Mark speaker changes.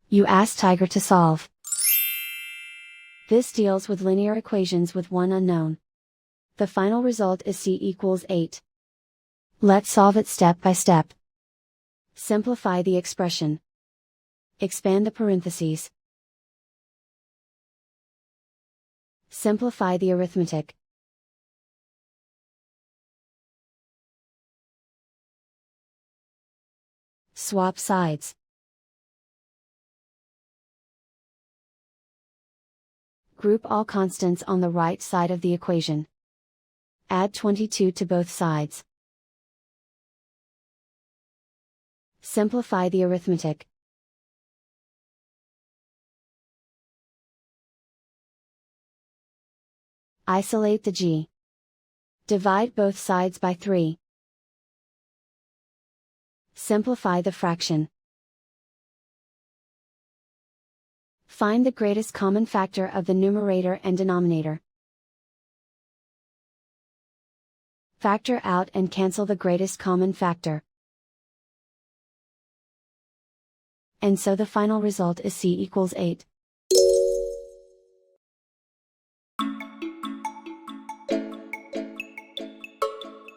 Speaker 1: You ask Tiger to solve. This deals with linear equations with one unknown. The final result is c equals 8. Let's solve it step by step. Simplify the expression. Expand the parentheses. Simplify the arithmetic. Swap sides. Group all constants on the right side of the equation. Add 22 to both sides. Simplify the arithmetic. Isolate the g. Divide both sides by 3. Simplify the fraction. Find the greatest common factor of the numerator and denominator. Factor out and cancel the greatest common factor. And so the final result is c equals 8.